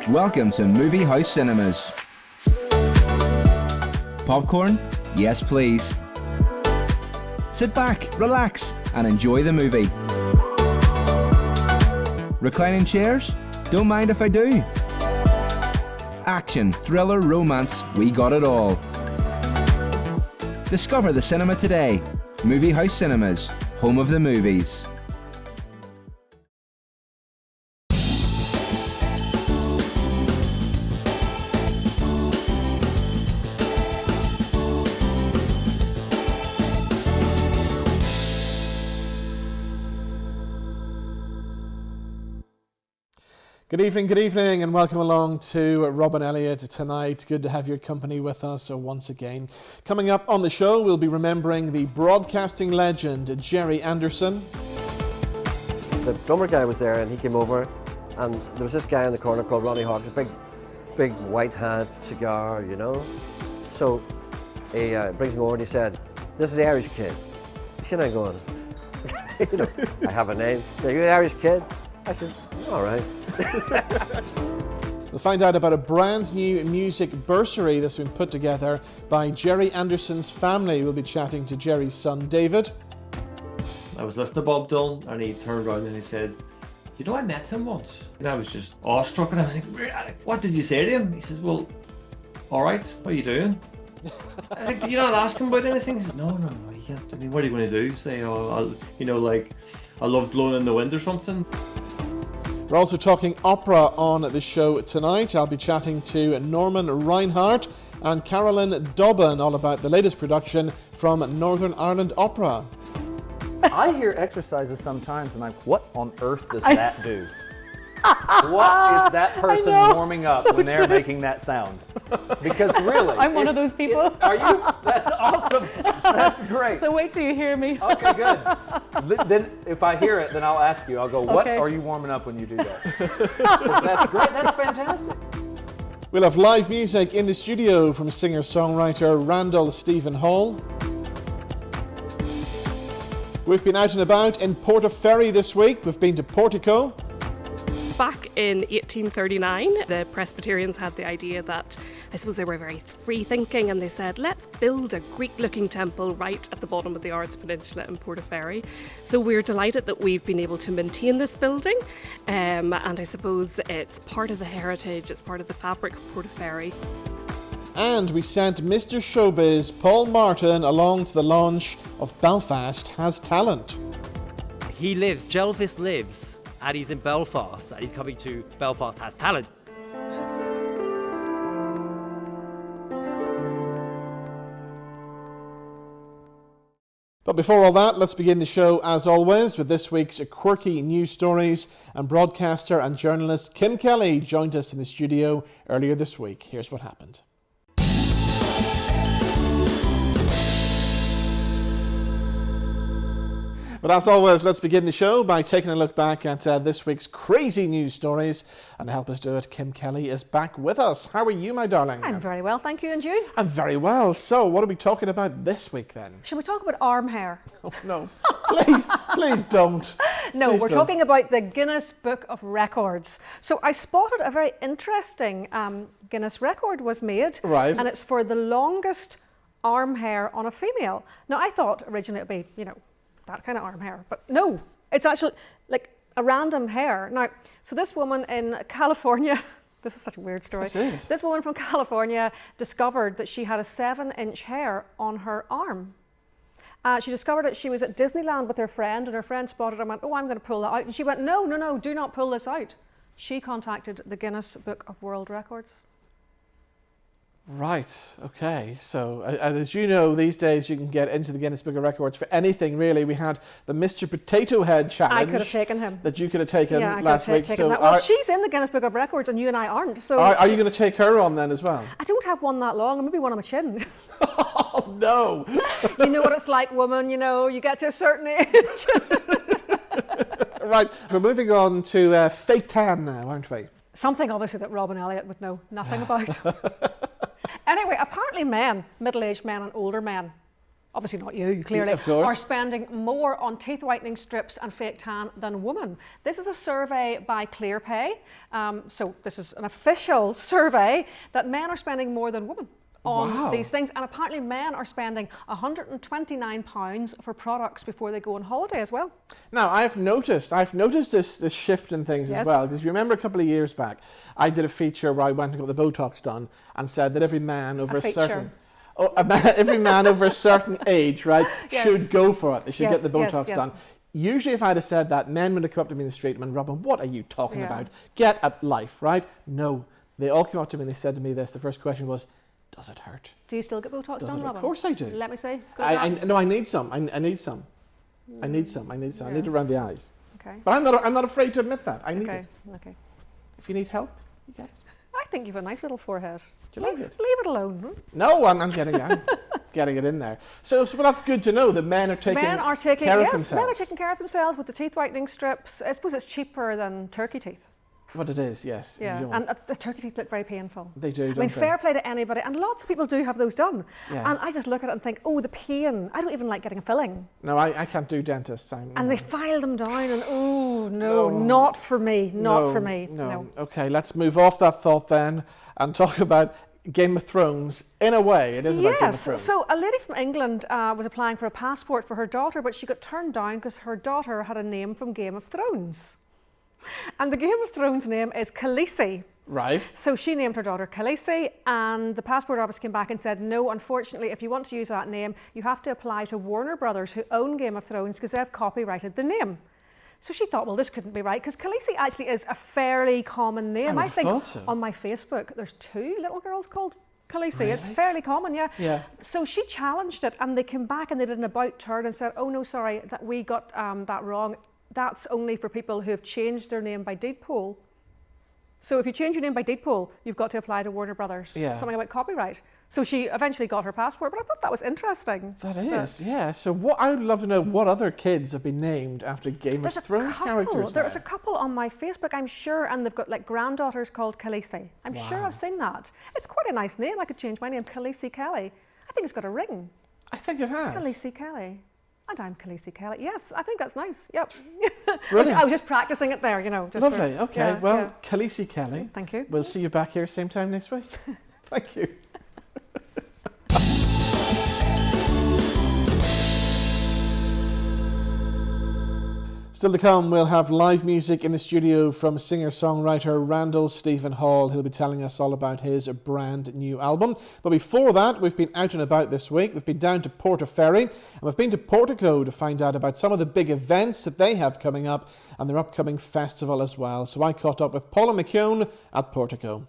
Welcome to Movie House Cinemas. Popcorn? Yes, please. Sit back, relax, and enjoy the movie. Reclining chairs? Don't mind if I do. Action, thriller, romance, we got it all. Discover the cinema today. Movie House Cinemas, home of the movies. Good evening, and welcome along to Rob and Elliott tonight. Good to have your company with us once again. Coming up on the show, we'll be remembering the broadcasting legend, Gerry Anderson. The drummer guy was there, and he came over, and there was this guy in the corner called Reinhardt, a big white hat, cigar, you know. So he brings me over and he said, "This is the Irish kid." Should I go on? You know, I have a name. "Are you the Irish kid?" I said, "All right." We'll find out about a brand new music bursary that's been put together by Gerry Anderson's family. We'll be chatting to Gerry's son, David. I was listening to Bob Dylan, and he turned around and he said, "You know, I met him once." And I was just awestruck, and I was like, "What did you say to him?" He says, "Well, all right, what are you doing?" I think, "Did you not ask him about anything?" He said, No, you can't. I mean, what are you going to do? Say, "Oh, I love Blowing in the Wind" or something? We're also talking opera on the show tonight. I'll be chatting to Norman Reinhardt and Carolyn Dobbin all about the latest production from Northern Ireland Opera. I hear exercises sometimes and I'm like, what on earth does that do? What is that person warming up when they're making that sound? Because really, I'm one of those people. Are you? That's awesome. That's great. So wait till you hear me. Okay, good. Then if I hear it, then I'll ask you. I'll go, what Okay. are you warming up when you do that? 'Cause that's great. That's fantastic. We'll have live music in the studio from singer-songwriter Randall Stephen Hall. We've been out and about in Portaferry this week. We've been to Portico. Back in 1839, the Presbyterians had the idea that, I suppose they were very free-thinking, and they said, let's build a Greek-looking temple right at the bottom of the Ards Peninsula in Portaferry. So we're delighted that we've been able to maintain this building, and I suppose it's part of the heritage, it's part of the fabric of Portaferry. And we sent Mr. Showbiz Paul Martin along to the launch of Belfast Has Talent. Jelvis lives, and he's in Belfast, and he's coming to Belfast Has Talent. But before all that, let's begin the show as always with this week's quirky news stories, and broadcaster and journalist Kim Kelly joined us in the studio earlier this week. Here's what happened. But as always, let's begin the show by taking a look back at this week's crazy news stories. And to help us do it, Kim Kelly is back with us. How are you, my darling? I'm very well, thank you. And you? I'm very well. So, what are we talking about this week then? Shall we talk about arm hair? Oh, no. Please don't. No, Please we're don't. talking about the Guinness Book of Records. So I spotted a very interesting Guinness record was made. Right. And it's for the longest arm hair on a female. Now, I thought originally it'd be, that kind of arm hair, but no, it's actually like a random hair. Now, so this woman in California, this is such a weird story. This woman from California discovered that she had a 7-inch hair on her arm. She discovered it, she was at Disneyland with her friend, and her friend spotted her and went, "Oh, I'm going to pull that out." And she went, No, do not pull this out. She contacted the Guinness Book of World Records. Right, okay. So, as you know, these days you can get into the Guinness Book of Records for anything, really. We had the Mr. Potato Head challenge. I could have taken him. That you could have taken last week. Taken that. Well, she's in the Guinness Book of Records and you and I aren't. So are you going to take her on then as well? I don't have one that long, maybe one on my chin. Oh, no. You know what it's like, woman, you get to a certain age. Right, we're moving on to Feitan now, aren't we? Something obviously that Rob and Elliott would know nothing about. Anyway, apparently men, middle-aged men and older men, obviously not you, clearly, Of course. are spending more on teeth whitening strips and fake tan than women. This is a survey by ClearPay. So this is an official survey that men are spending more than women on these things. And apparently men are spending £129 for products before they go on holiday as well. Now, I've noticed this shift in things as well. Because you remember a couple of years back, I did a feature where I went and got the Botox done and said that every man over every man over a certain age, right, should go for it. They should get the Botox done. Usually if I'd have said that, men would have come up to me in the street and been, Robin, what are you talking about? Get a life, right? No. They all came up to me and they said to me this. The first question was, does it hurt? Do you still get Botox done, Robin? Of course I do. Let me see. I need some. I need some. I need it around the eyes. Okay. But I'm not afraid to admit that. I need it. Okay. If you need help, you get it. I think you've a nice little forehead. Do you like it? Leave it alone. Huh? No, I'm getting it in there. So well, that's good to know that men are taking care of themselves. Men are taking care of themselves with the teeth whitening strips. I suppose it's cheaper than turkey teeth. What it is, yes. Yeah, and the turkey teeth look very painful. They do, don't I mean, they? fair play to anybody, and lots of people do have those done. Yeah. And I just look at it and think, oh, the pain. I don't even like getting a filling. No, I can't do dentists. And they file them down, and oh, no, not for me, not for me. No. Okay, let's move off that thought then and talk about Game of Thrones. In a way, it is about Game of Thrones. So a lady from England was applying for a passport for her daughter, but she got turned down because her daughter had a name from Game of Thrones. And the Game of Thrones name is Khaleesi. Right. So she named her daughter Khaleesi, and the passport office came back and said, no, unfortunately, if you want to use that name, you have to apply to Warner Brothers, who own Game of Thrones, because they've copyrighted the name. So she thought, well, this couldn't be right, because Khaleesi actually is a fairly common name. I think on my Facebook, there's 2 little girls called Khaleesi. Really? It's fairly common, yeah. So she challenged it, and they came back and they did an about turn and said, oh, no, sorry, that we got that wrong. That's only for people who have changed their name by deed poll. So if you change your name by deed poll, you've got to apply to Warner Brothers. Yeah. Something about copyright. So she eventually got her passport, but I thought that was interesting. That is, yeah. So I would love to know what other kids have been named after Game of Thrones characters. There's a couple on my Facebook, I'm sure, and they've got like granddaughters called Khaleesi. I'm sure I've seen that. It's quite a nice name. I could change my name, Khaleesi Kelly. I think it's got a ring. I think it has. Khaleesi Kelly. And I'm Khaleesi Kelly. Yes, I think that's nice. Yep. Brilliant. I was just practicing it there, Just lovely. Okay. Khaleesi Kelly. Thank you. We'll see you back here same time next week. Thank you. Still to come, we'll have live music in the studio from singer-songwriter Randall Stephen Hall. He'll be telling us all about his brand new album. But before that, we've been out and about this week. We've been down to Portaferry and we've been to Portico to find out about some of the big events that they have coming up and their upcoming festival as well. So I caught up with Paula McKeown at Portico.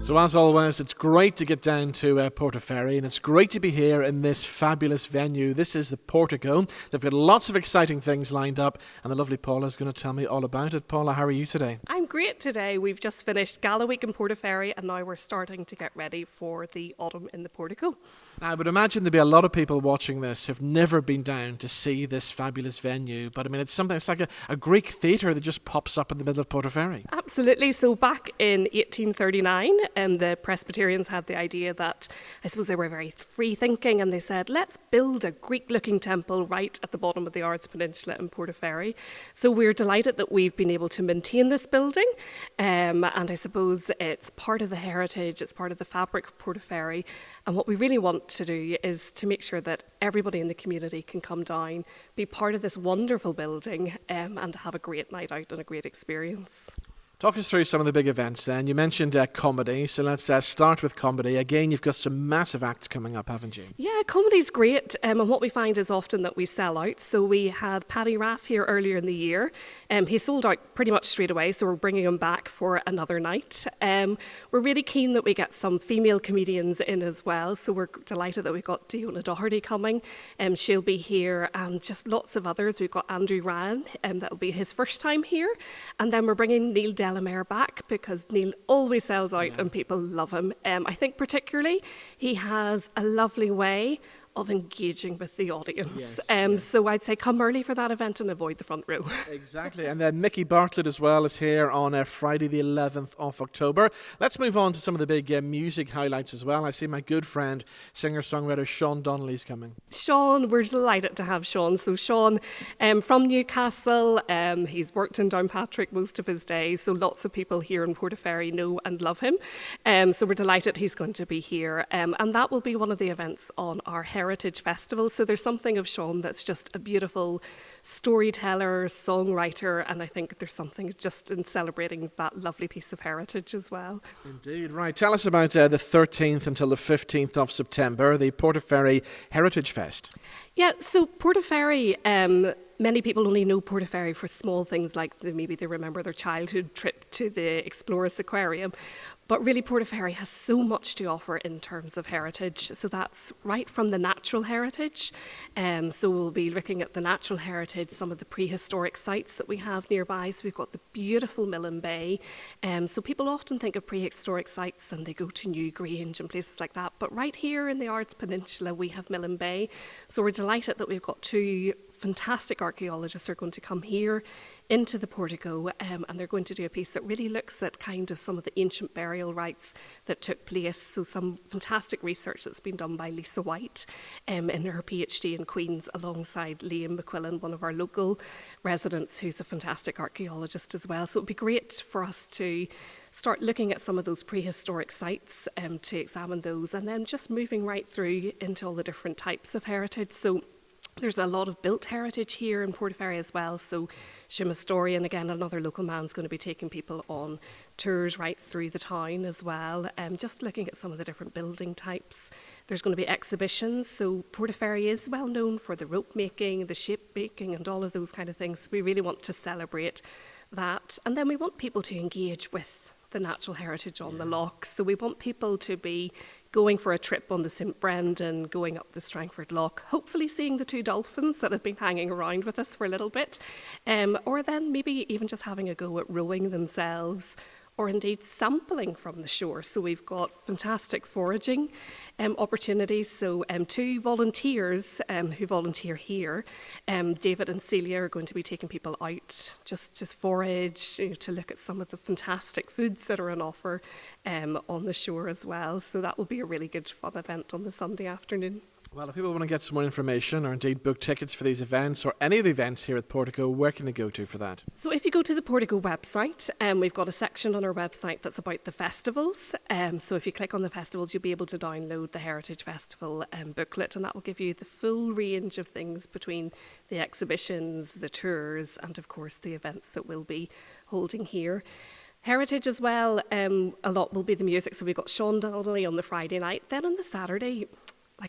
So as always, it's great to get down to Portaferry, and it's great to be here in this fabulous venue. This is the Portico. They've got lots of exciting things lined up, and the lovely Paula is going to tell me all about it. Paula, how are you today? I'm great today. We've just finished Gala Week in Portaferry, and now we're starting to get ready for the autumn in the Portico. I would imagine there'd be a lot of people watching this who've never been down to see this fabulous venue. But I mean, it's like a Greek theatre that just pops up in the middle of Portaferry. Absolutely. So back in 1839, the Presbyterians had the idea that, I suppose they were very free thinking, and they said, let's build a Greek-looking temple right at the bottom of the Ards Peninsula in Portaferry. So we're delighted that we've been able to maintain this building, and I suppose it's part of the heritage, it's part of the fabric of Portaferry, and what we really want to do is to make sure that everybody in the community can come down, be part of this wonderful building, and have a great night out and a great experience. Talk us through some of the big events then. You mentioned comedy, so let's start with comedy. Again, you've got some massive acts coming up, haven't you? Yeah, comedy's great, and what we find is often that we sell out. So we had Paddy Raff here earlier in the year. He sold out pretty much straight away, so we're bringing him back for another night. We're really keen that we get some female comedians in as well, so we're delighted that we've got Diona Doherty coming. She'll be here, and just lots of others. We've got Andrew Ryan, that'll be his first time here. And then we're bringing Neil Delamere back, because Neil always sells out and people love him. I think particularly he has a lovely way of engaging with the audience. Yes, So I'd say come early for that event and avoid the front row. Exactly. And then Mickey Bartlett as well is here on Friday the 11th of October. Let's move on to some of the big music highlights as well. I see my good friend, singer-songwriter Sean Donnelly's coming. Sean, we're delighted to have Sean. So Sean from Newcastle, he's worked in Downpatrick most of his days, so lots of people here in Portaferry know and love him. So we're delighted he's going to be here. And that will be one of the events on our Heritage Festival. So there's something of Sean that's just a beautiful storyteller, songwriter, and I think there's something just in celebrating that lovely piece of heritage as well. Indeed, right. Tell us about the 13th until the 15th of September, the Portaferry Heritage Fest. Yeah, so Portaferry, many people only know Portaferry for small things like maybe they remember their childhood trip to the Explorers Aquarium. But really, Portaferry has so much to offer in terms of heritage. So that's right from the natural heritage. So we'll be looking at the natural heritage, some of the prehistoric sites that we have nearby. So we've got the beautiful Millen Bay. So people often think of prehistoric sites and they go to Newgrange and places like that. But right here in the Ards Peninsula, we have Millen Bay. So we're delighted that we've got two fantastic archaeologists are going to come here into the Portico and they're going to do a piece that really looks at kind of some of the ancient burial rites that took place. So some fantastic research that's been done by Lisa White in her PhD in Queen's alongside Liam McQuillan, one of our local residents who's a fantastic archaeologist as well. So it'd be great for us to start looking at some of those prehistoric sites to examine those and then just moving right through into all the different types of heritage. So there's a lot of built heritage here in Portaferry as well. So Shimastorian, again, another local man's going to be taking people on tours right through the town as well. Just looking at some of the different building types. There's going to be exhibitions. So Portaferry is well known for the rope making, the ship making and all of those kind of things. We really want to celebrate that. And then we want people to engage with the natural heritage on the loch. So we want people to be going for a trip on the St Brendan, going up the Strangford Loch, hopefully seeing the two dolphins that have been hanging around with us for a little bit, or then maybe even just having a go at rowing themselves, or indeed sampling from the shore. So we've got fantastic foraging opportunities. So two volunteers who volunteer here, David and Celia, are going to be taking people out just forage, to look at some of the fantastic foods that are on offer on the shore as well. So that will be a really good fun event on the Sunday afternoon. Well, if people want to get some more information or indeed book tickets for these events or any of the events here at Portico, where can they go to for that? So if you go to the Portico website, we've got a section on our website that's about the festivals. So if you click on the festivals, you'll be able to download the Heritage Festival booklet, and that will give you the full range of things between the exhibitions, the tours, and of course the events that we'll be holding here. Heritage as well, a lot will be the music. So we've got Sean Donnelly on the Friday night. Then on the Saturday,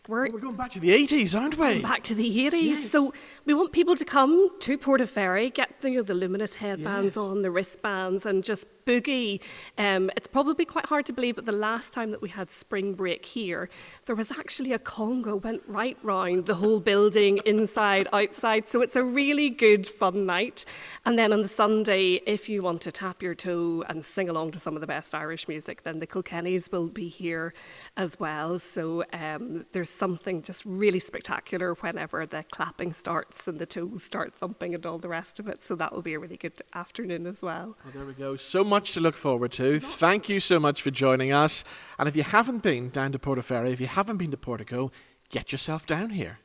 we're going back to the 80s, aren't we? Back to the 80s. Yes. So we want people to come to Portaferry, get the luminous headbands on, the wristbands, and just boogie. It's probably quite hard to believe, but the last time that we had spring break here, there was actually a conga went right round the whole building, inside, outside. So it's a really good, fun night. And then on the Sunday, if you want to tap your toe and sing along to some of the best Irish music, then the Kilkennys will be here as well. So there's something just really spectacular whenever the clapping starts and the toes start thumping and all the rest of it. So that will be a really good afternoon as well. Well, there we go. So much to look forward to. Thank you so much for joining us. And if you haven't been down to Portaferry, if you haven't been to Portico, get yourself down here.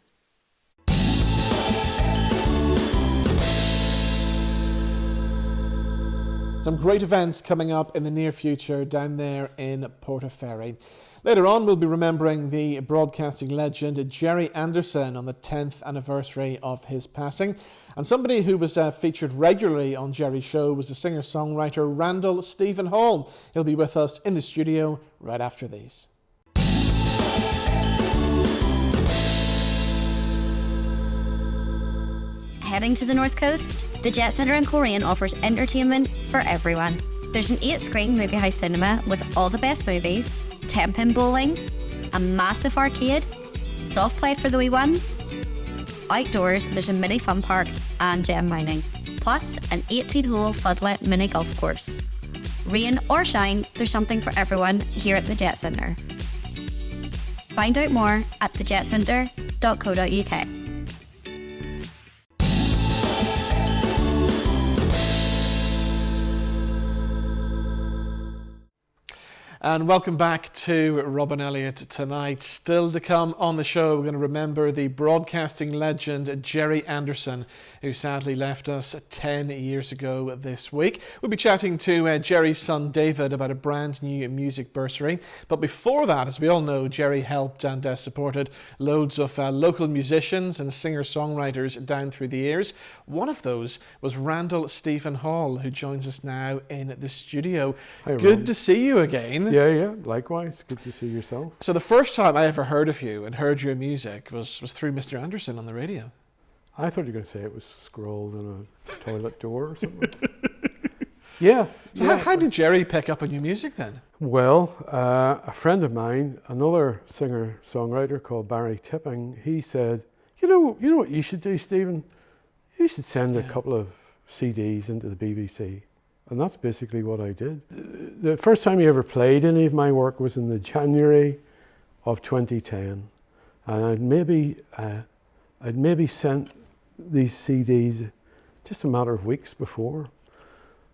Some great events coming up in the near future down there in Portaferry. Later on, we'll be remembering the broadcasting legend Gerry Anderson on the 10th anniversary of his passing. And somebody who was featured regularly on Gerry's show was the singer-songwriter Randall Stephen Hall. He'll be with us in the studio right after these. Heading to the North Coast, the Jet Centre in Coleraine offers entertainment for everyone. There's an 8-screen movie house cinema with all the best movies, 10-pin bowling, a massive arcade, soft play for the wee ones. Outdoors, there's a mini fun park and gem mining, plus an 18-hole floodlit mini golf course. Rain or shine, there's something for everyone here at the Jet Centre. Find out more at thejetcentre.ie. www.jessenderancorien.co.uk. And welcome back to Rob and Elliott tonight. Still to come on the show, we're going to remember the broadcasting legend Gerry Anderson, who sadly left us 10 years ago this week. We'll be chatting to Gerry's son David about a brand new music bursary. But before that, as we all know, Gerry helped and supported loads of local musicians and singer-songwriters down through the years. One of those was Randall Stephen Hall, who joins us now in the studio. Hi, Good Rob. to see you again. Yeah, likewise. Good to see yourself. So the first time I ever heard of you and heard your music was through Mr. Anderson on the radio. I thought you were going to say it was scrawled on a toilet door or something. Yeah. So how did Gerry pick up on your music then? Well, a friend of mine, another singer-songwriter called Barry Tipping, he said, you know what you should do, Stephen? You should send a couple of CDs into the BBC. And that's basically what I did. The first time he ever played any of my work was in the January of 2010. And I'd maybe sent these CDs just a matter of weeks before.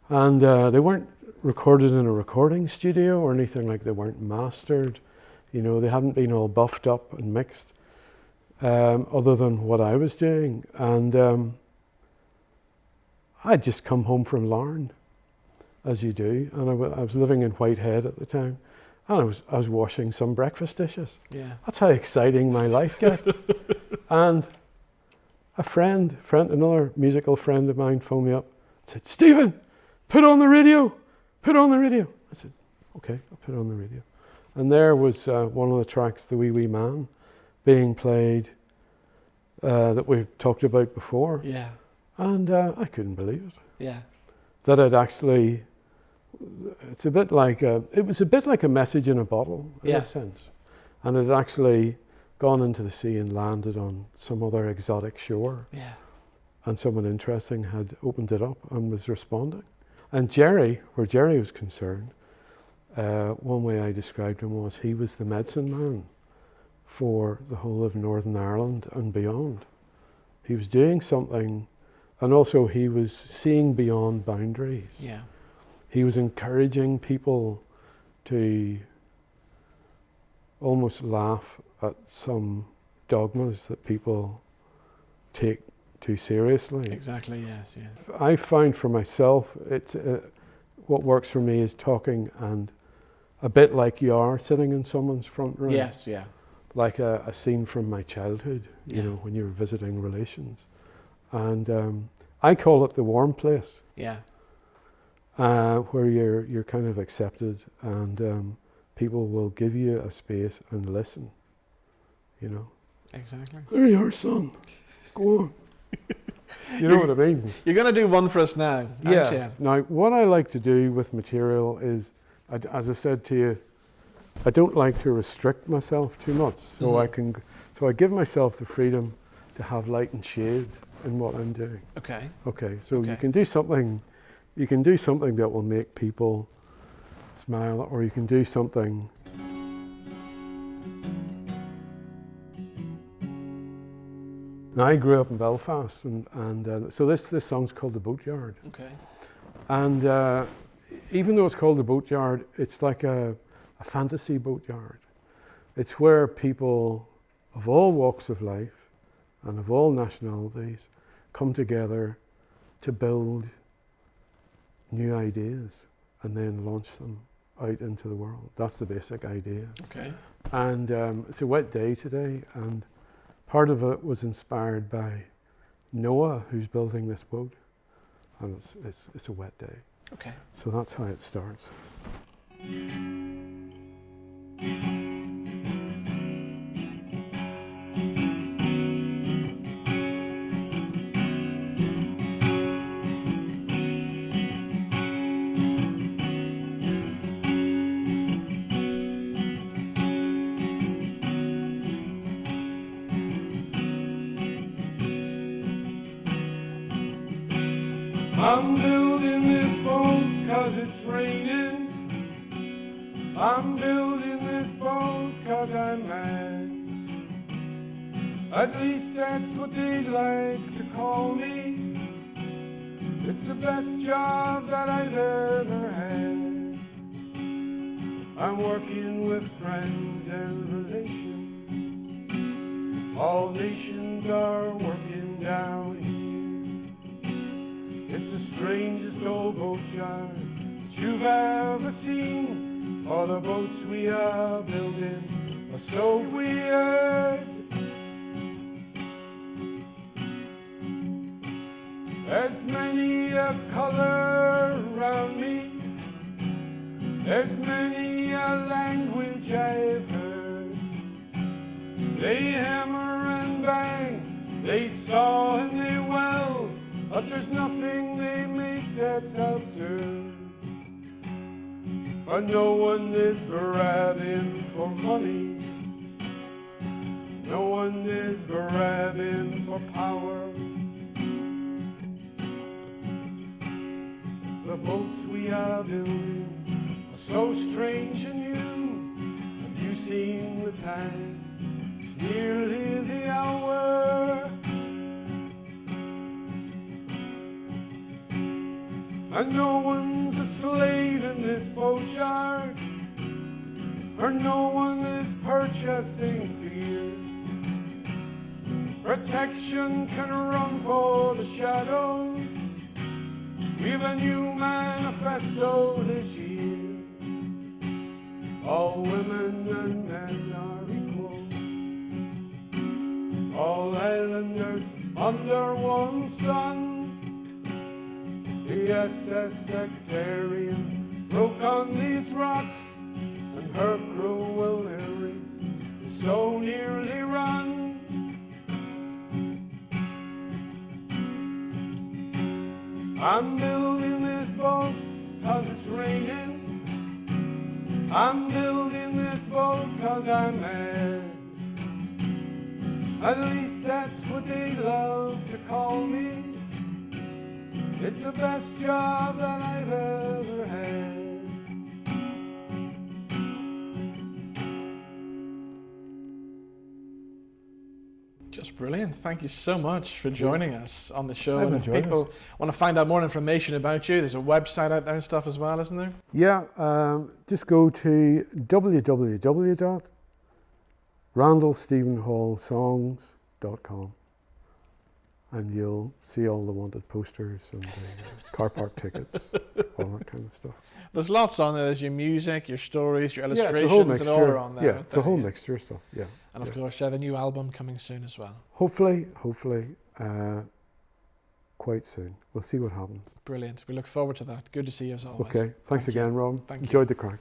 And they weren't recorded in a recording studio or anything, like they weren't mastered. You know, they hadn't been all buffed up and mixed, other than what I was doing. And I'd just come home from Larne, as you do, and I was living in Whitehead at the time, and I was washing some breakfast dishes. Yeah. That's how exciting my life gets. And another musical friend of mine phoned me up and said, Stephen, put on the radio. I said, okay, I'll put on the radio. And there was one of the tracks, The Wee Wee Man, being played that we've talked about before. Yeah. And I couldn't believe it. Yeah. That I'd actually, it was a bit like a message in a bottle, in a sense. And it had actually gone into the sea and landed on some other exotic shore. Yeah. And someone interesting had opened it up and was responding. And Gerry, where Gerry was concerned, one way I described him was he was the medicine man for the whole of Northern Ireland and beyond. He was doing something. And also he was seeing beyond boundaries. Yeah. He was encouraging people to almost laugh at some dogmas that people take too seriously. Exactly, yes, yeah. I find for myself, it's what works for me is talking, and a bit like you are sitting in someone's front room. Yes, yeah. Like a scene from my childhood, you know, when you were visiting relations. And I call it the warm place. Yeah. Where you're kind of accepted, and people will give you a space and listen. You know. Exactly. There you are, son. Go on. You know what I mean? You're going to do one for us now, aren't you? Now, what I like to do with material is, as I said to you, I don't like to restrict myself too much, so I give myself the freedom to have light and shade in what I'm doing. Okay. Okay, so you can do something that will make people smile, or you can do something Now, I grew up in Belfast, and so this song's called The Boatyard. Okay. And even though it's called The Boatyard, it's like a fantasy boatyard. It's where people of all walks of life and of all nationalities come together to build new ideas and then launch them out into the world. That's the basic idea. Okay. And it's a wet day today, and part of it was inspired by Noah, who's building this boat, and it's a wet day. Okay. So that's how it starts. I'm building this boat 'cause it's raining. I'm building this boat 'cause I'm mad. At least that's what they'd like to call me. It's the best job that I've ever had. I'm working with friends and relations. All nations are working down here. It's the strangest old boatyard that you've ever seen. All the boats we are building are so weird. There's many a color around me. There's many a language I've heard. They hammer and bang, they saw and they weld, but there's nothing they make that's absurd. But no one is grabbing for money. No one is grabbing for power. The boats we are building are so strange and new. Have you seen the time? It's nearly the hour. And no one's a slave in this boatyard, for no one is purchasing fear. Protection can run for the shadows. We've a new manifesto this year. All women and men are equal. All islanders under one sun. The SS Sectarian broke on these rocks, and her cruel errors so nearly run. I'm building this boat 'cause it's raining. I'm building this boat 'cause I'm mad. At least that's what they love to call me. It's the best job that I've ever had. Just brilliant. Thank you so much for joining us on the show. I've And if enjoyed people want to find out more information about you, there's a website out there and stuff as well, isn't there? Yeah, just go to www.randallstephenhallsongs.com and you'll see all the wanted posters and car park tickets, all that kind of stuff. There's lots on there. There's your music, your stories, your Yeah, it's a illustrations, whole and mixture. all are on there. Yeah, aren't it's a whole they? mixture of stuff, yeah. And of yeah. course, the new album coming soon as well. Hopefully, quite soon. We'll see what happens. Brilliant. We look forward to that. Good to see you as always. Okay, thanks Thank you. again, Rob. Thank you. Enjoyed the crack.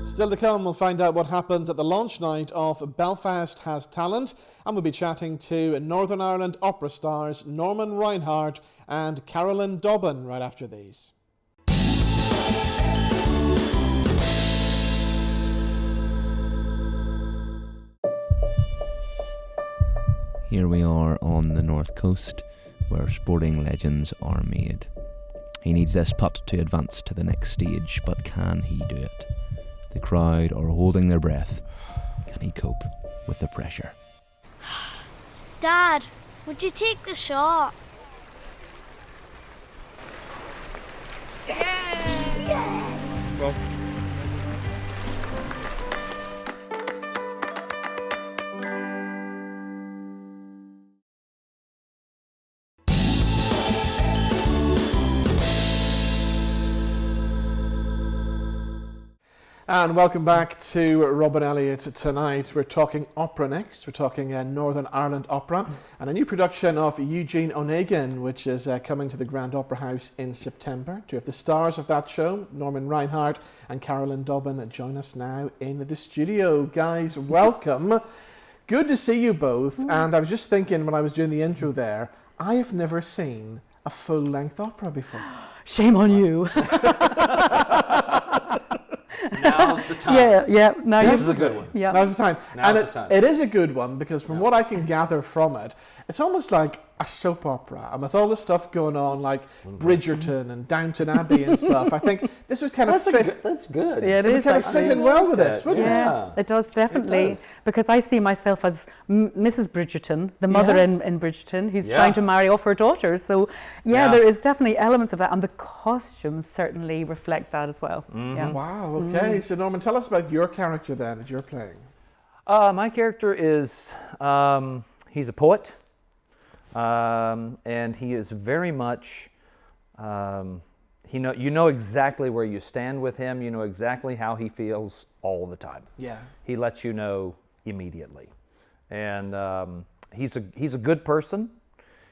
Still to come, we'll find out what happens at the launch night of Belfast Has Talent, and we'll be chatting to Northern Ireland opera stars Norman Reinhardt and Carolyn Dobbin right after these. Here we are on the north coast, where sporting legends are made. He needs this putt to advance to the next stage, but can he do it? The crowd are holding their breath. Can he cope with the pressure? Dad, would you take the shot? Yes! Yes! Well. And welcome back to Rob and Elliott tonight. We're talking opera next. We're talking Northern Ireland opera and a new production of Eugene Onegin, which is coming to the Grand Opera House in September. Two of the stars of that show, Norman Reinhardt and Carolyn Dobbin, join us now in the studio. Guys, welcome. Good to see you both. And I was just thinking when I was doing the intro there, I have never seen a full-length opera before. Shame on you. Now's the time. Yeah. Now this is a good one. Yeah. Now's the time. Now's And the time. it is a good one because from what I can gather from it, it's almost like a soap opera, and with all the stuff going on, like Bridgerton and Downton Abbey and stuff, I think this would kind of fit. That's good. Yeah, it It would is. kind of fit in well with this, wouldn't it? Yeah, it does, definitely. It does. Because I see myself as Mrs. Bridgerton, the mother in Bridgerton, who's trying to marry off her daughters. So, there is definitely elements of that. And the costumes certainly reflect that as well. Yeah. Wow, okay. So, Norman, tell us about your character then that you're playing. My character is, he's a poet. And he is very much, you know exactly where you stand with him. You know exactly how he feels all the time. Yeah. He lets you know immediately. And he's a good person.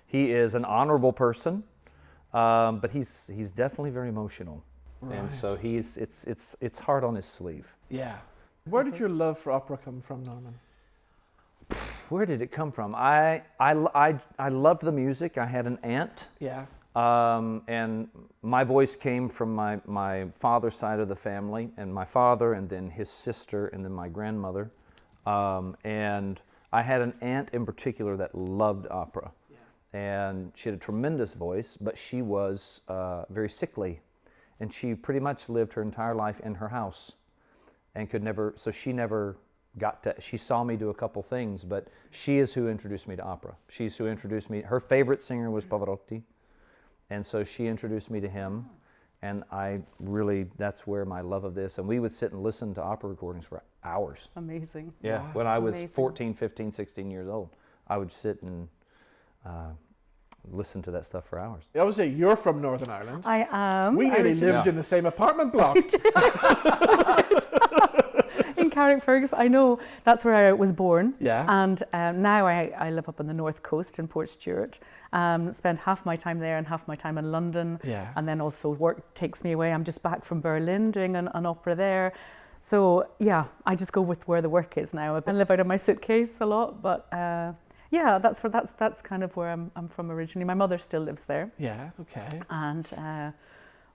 He is an honorable person, but he's definitely very emotional. Right. And so it's hard on his sleeve. Yeah. Where did your love for opera come from, Norman? Where did it come from? I loved the music. I had an aunt. Yeah. And my voice came from my father's side of the family, and my father, and then his sister, and then my grandmother. And I had an aunt in particular that loved opera. Yeah. And she had a tremendous voice, but she was very sickly. And she pretty much lived her entire life in her house and so she never she saw me do a couple things, but she is who introduced me to opera. She's who introduced me. Her favorite singer was Pavarotti, and so she introduced me to him, and that's where my love of this, and we would sit and listen to opera recordings for hours. Amazing. Yeah, Wow. when I was Amazing. 14, 15, 16 years old, I would sit and listen to that stuff for hours. Obviously, you're from Northern Ireland. I am. We nearly lived in the same apartment block. In Carrickfergus, I know that's where I was born. Yeah. And now I live up on the north coast in Portstewart. Spend half my time there and half my time in London. Yeah. And then also work takes me away. I'm just back from Berlin doing an opera there. So yeah, I just go with where the work is now. I live out of my suitcase a lot, but that's kind of where I'm from originally. My mother still lives there. Yeah. Okay. And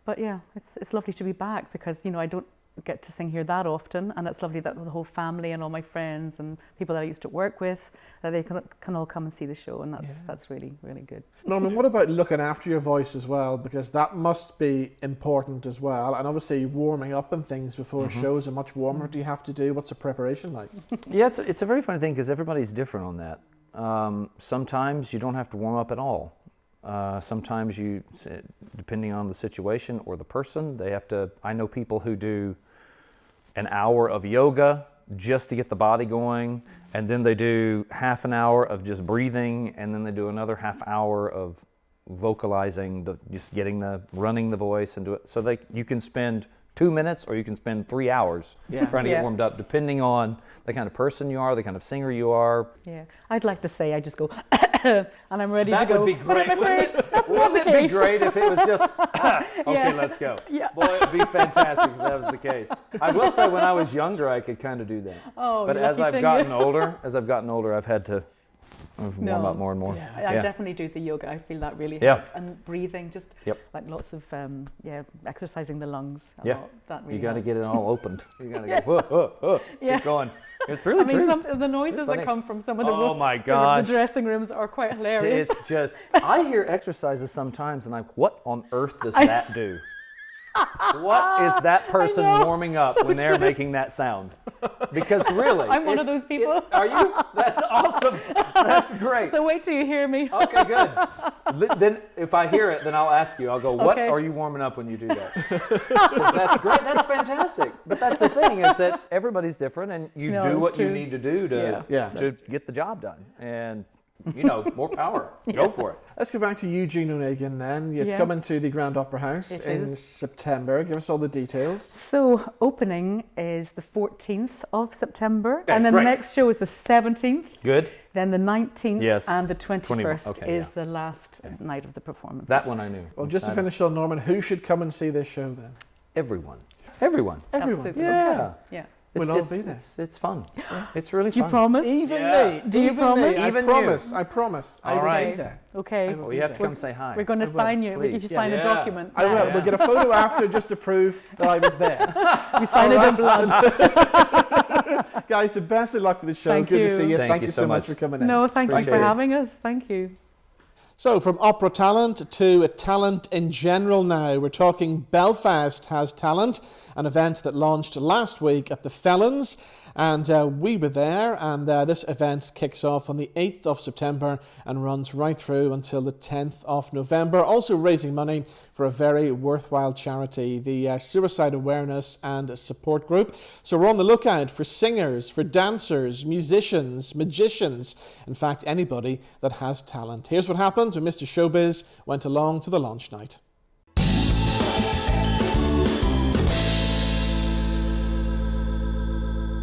but yeah, it's lovely to be back because I don't get to sing here that often, and it's lovely that the whole family and all my friends and people that I used to work with, that they can all come and see the show, and that's really, really good. Norman, what about looking after your voice as well? Because that must be important as well, and obviously warming up and things before shows are much warmer. Do you have to do? What's the preparation like? Yeah, it's a very funny thing because everybody's different on that. Sometimes you don't have to warm up at all. Sometimes you, depending on the situation or the person, they have to. I know people who do an hour of yoga just to get the body going, and then they do half an hour of just breathing, and then they do another half hour of vocalizing, just running the voice and do it. So you can spend 2 minutes or you can spend 3 hours trying to get warmed up, depending on the kind of person you are, the kind of singer you are. Yeah, I'd like to say I just go and I'm ready to go. That would be great. But I'm afraid that's not the Wouldn't it be case. great if it was just, okay, let's go. Yeah. Boy, it would be fantastic if that was the case. I will say when I was younger, I could kind of do that. Oh, but as I've gotten older, I've had to warm up more and more. I definitely do the yoga. I feel that really helps. And breathing, just like lots of exercising the lungs a lot. That really you got to helps. get it all opened. You got to go, whoa, whoa, whoa. Keep going. It's really true. Some of the noises that come from some of the the dressing rooms are quite hilarious. It's just, I hear exercises sometimes and I'm like, what on earth does that do? What is that person warming up when they're making that sound? Because really, I'm one of those people. Are you? That's awesome. That's great. So wait till you hear me. Okay, good. Then if I hear it, then I'll ask you. I'll go, what are you warming up when you do that? 'Cause that's great. That's fantastic. But that's the thing, is that everybody's different, and you do what you need to do to get the job done. And more power. Go for it. Let's go back to Eugene, Onegin then. It's coming to the Grand Opera House in September. Give us all the details. So opening is the 14th of September, and then the next show is the 17th. Good. Then the 19th and the 21st is the last night of the performance. That one I knew. Well, just to finish on, Norman, who should come and see this show then? Everyone. Absolutely. Yeah. Okay. Yeah. We'll all be there. It's fun. It's really fun. Do you promise? Even me. Do you promise? I promise. I will be there. Okay. Well, you have to come say hi. We're going to sign you. We give you sign a document. I will. We'll get a photo after just to prove that I was there. We sign it in blood. Guys, the best of luck with the show. Thank Good you. to see you. Thank Thank you you so so much much for coming in. No, thank you for having us. Thank you. So from opera talent to talent in general now, we're talking Belfast Has Talent, an event that launched last week at the Felons, and we were there, and this event kicks off on the 8th of September and runs right through until the 10th of November, also raising money for a very worthwhile charity, the Suicide Awareness and Support Group. So we're on the lookout for singers, for dancers, musicians, magicians, in fact anybody that has talent. Here's what happened when Mr. Showbiz went along to the launch night.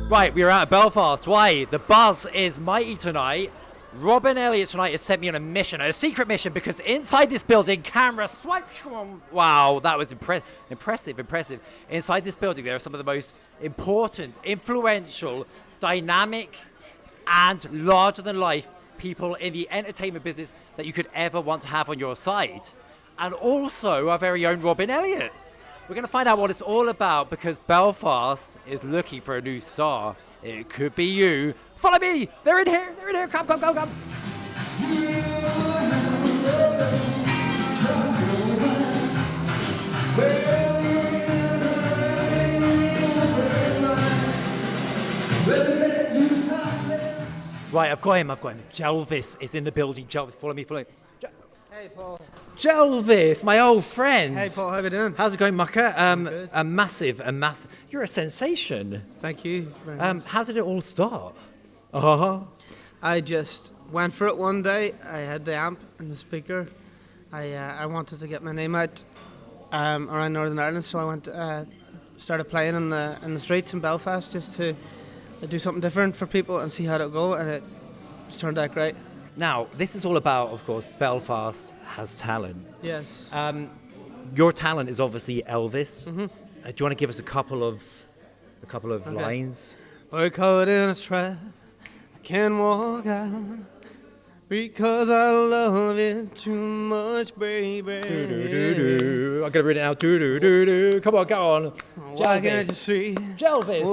Right, we are out of Belfast. Why? The buzz is mighty tonight. Robin Elliott tonight has sent me on a mission, a secret mission, because inside this building, camera swipe. Wow, that was impressive. Inside this building, there are some of the most important, influential, dynamic, and larger-than-life people in the entertainment business that you could ever want to have on your side. And also our very own Robin Elliott. We're going to find out what it's all about because Belfast is looking for a new star. It could be you. Follow me. They're in here. Come. Right, I've got him. Jelvis is in the building. Jelvis, follow me. Hey, Paul. Jelvis, my old friend. Hey, Paul, how you doing? How's it going, Mucker? Good. A massive. You're a sensation. Thank you very much. How did it all start? I just went for it one day. I had the amp and the speaker. I wanted to get my name out around Northern Ireland, so I went started playing in the streets in Belfast just to do something different for people and see how it'll go, and it just turned out great. Now, this is all about, of course, Belfast Has Talent. Yes. Your talent is obviously Elvis. Mm-hmm. Do you want to give us a couple of lines? We're caught in a trap. I can't walk out because I love you too much, baby. I'm gonna read it now. Come on, go on. Why can't you see? Jelvis,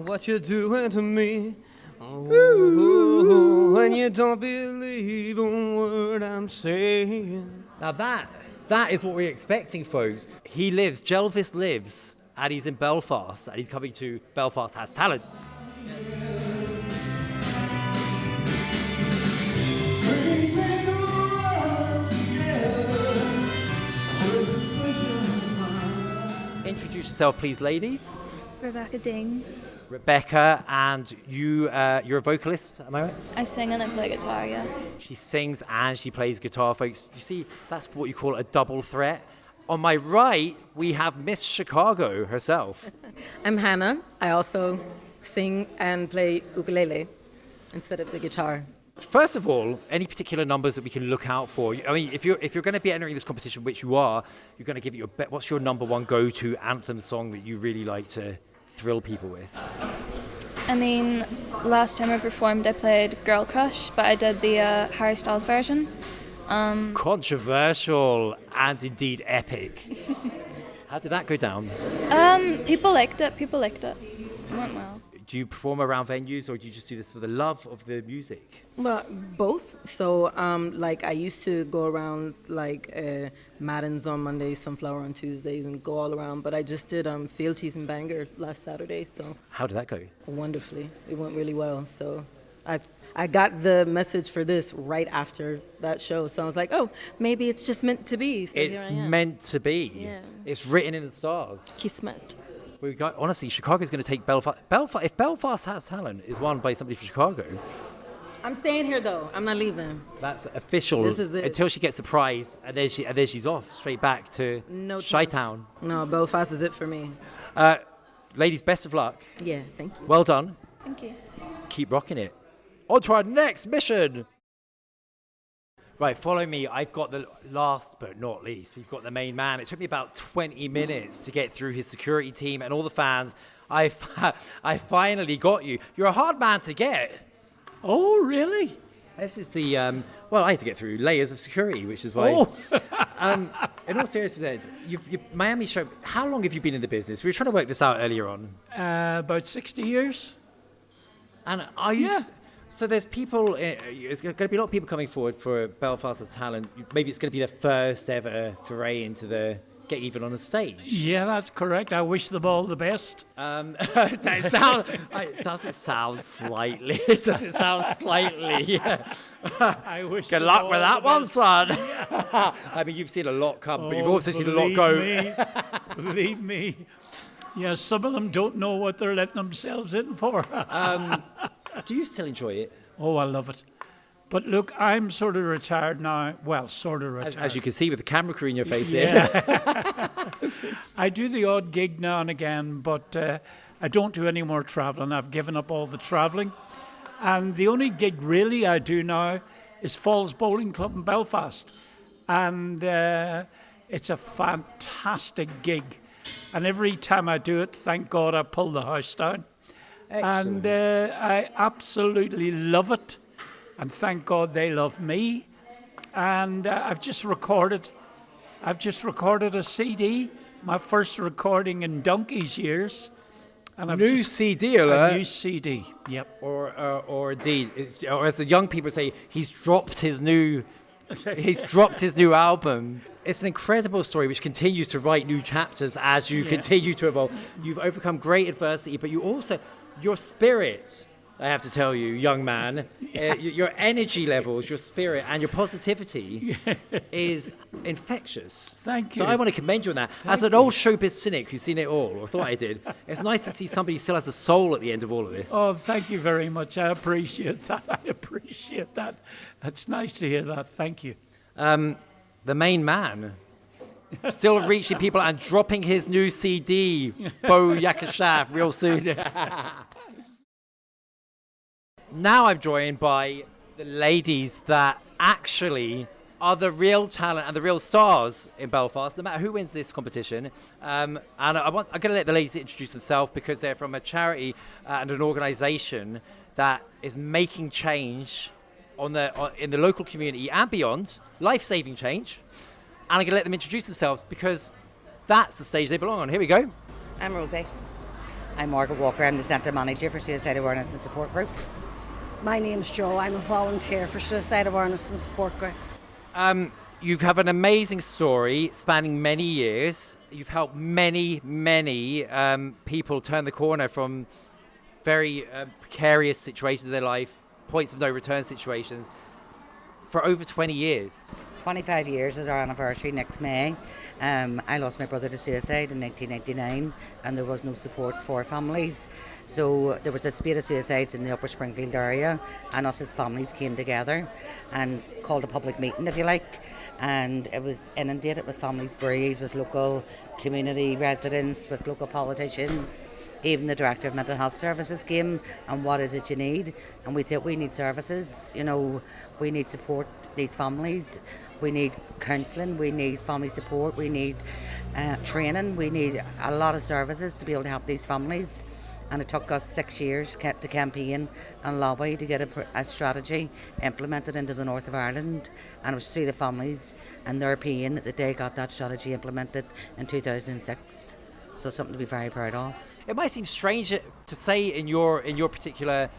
What you're doing to me? When you don't believe a word I'm saying. Now that is what we're expecting, folks. Jelvis lives, and he's in Belfast, and he's coming to Belfast Has Talent. Introduce yourself, please, ladies. Rebecca Ding. Rebecca, and you're a vocalist, am I right? I sing and I play guitar, yeah. She sings and she plays guitar, folks. You see, that's what you call a double threat. On my right, we have Miss Chicago herself. I'm Hannah. I also sing and play ukulele instead of the guitar. First of all, any particular numbers that we can look out for? I mean, if you're going to be entering this competition, which you are, you're going to give it your bet. What's your number one go-to anthem song that you really like to thrill people with? I mean, last time I performed, I played Girl Crush, but I did the Harry Styles version. Controversial and indeed epic. How did that go down? People liked it. It went well. Do you perform around venues, or do you just do this for the love of the music? Well, both. So, I used to go around Madden's on Mondays, Sunflower on Tuesdays, and go all around. But I just did Fealties in Bangor last Saturday. So how did that go? Wonderfully. It went really well. So I got the message for this right after that show. So I was like, oh, maybe it's just meant to be. So it's meant to be. Yeah. It's written in the stars. Kismet. Honestly, Chicago's going to take Belfast. If Belfast Has Talent is won by somebody from Chicago, I'm staying here though. I'm not leaving. That's official. This is it. Until she gets the prize, and then she's off straight back to Chi-Town. No, Belfast is it for me. Ladies, best of luck. Yeah, thank you. Well done. Thank you. Keep rocking it. On to our next mission. Right, follow me. I've got the last but not least. We've got the main man. It took me about 20 minutes to get through his security team and all the fans. I finally got you. You're a hard man to get. Oh, really? This is the, I had to get through layers of security, which is why. Oh. In all seriousness, Miami show, how long have you been in the business? We were trying to work this out earlier on. About 60 years. And are you... Yeah. So there's people, there's going to be a lot of people coming forward for Belfast as talent. Maybe it's going to be the first ever foray into the get even on a stage. Yeah, that's correct. I wish them all the best. Does it sound slightly? Does it sound slightly? Yeah. I wish. Good them luck all with that the one, best. son. I mean, you've seen a lot come, but you've also seen a lot go. Believe me. Yeah, some of them don't know what they're letting themselves in for. Do you still enjoy it? Oh, I love it. But look, I'm sort of retired now. Well, sort of retired. As you can see with the camera crew in your face yeah. here. I do the odd gig now and again, but I don't do any more travelling. I've given up all the travelling. And the only gig really I do now is Falls Bowling Club in Belfast. And it's a fantastic gig. And every time I do it, thank God I pull the house down. Excellent. And I absolutely love it. And thank God they love me. And I've just recorded a CD, my first recording in donkey's years. And New CD alert. A new CD, yep. Or indeed, or as the young people say, he's dropped his new album. It's an incredible story which continues to write new chapters as you continue to evolve. You've overcome great adversity, but you also, your spirit, I have to tell you, young man, your energy levels, your spirit, and your positivity is infectious. Thank you. So I want to commend you on that. As an old showbiz cynic who's seen it all, or thought I did, it's nice to see somebody who still has a soul at the end of all of this. Oh, thank you very much. I appreciate that. That's nice to hear that. Thank you. The main man, still reaching people and dropping his new CD, Bo Yakashaf, real soon. Now I'm joined by the ladies that actually are the real talent and the real stars in Belfast, no matter who wins this competition. And I'm going to let the ladies introduce themselves because they're from a charity and an organisation that is making change in the local community and beyond, life-saving change. And I'm going to let them introduce themselves because that's the stage they belong on. Here we go. I'm Rosie. I'm Margaret Walker. I'm the Centre Manager for Suicide Awareness and Support Group. My name's Jo. I'm a volunteer for Suicide Awareness and Support Group. You have an amazing story spanning many years. You've helped many people turn the corner from very precarious situations in their life, points of no return situations, for over 20 years. 25 years is our anniversary next May. I lost my brother to suicide in 1999 and there was no support for families. So there was a spate of suicides in the Upper Springfield area and us as families came together and called a public meeting, if you like. And it was inundated with families' bereaved, with local community residents, with local politicians. Even the Director of Mental Health Services came and what is it you need? And we said we need services, we need support these families. We need counselling, we need family support, we need training, we need a lot of services to be able to help these families. And it took us 6 years to campaign and lobby to get a strategy implemented into the north of Ireland. And it was through the families and their pain that they got that strategy implemented in 2006. So it's something to be very proud of. It might seem strange to say in your particular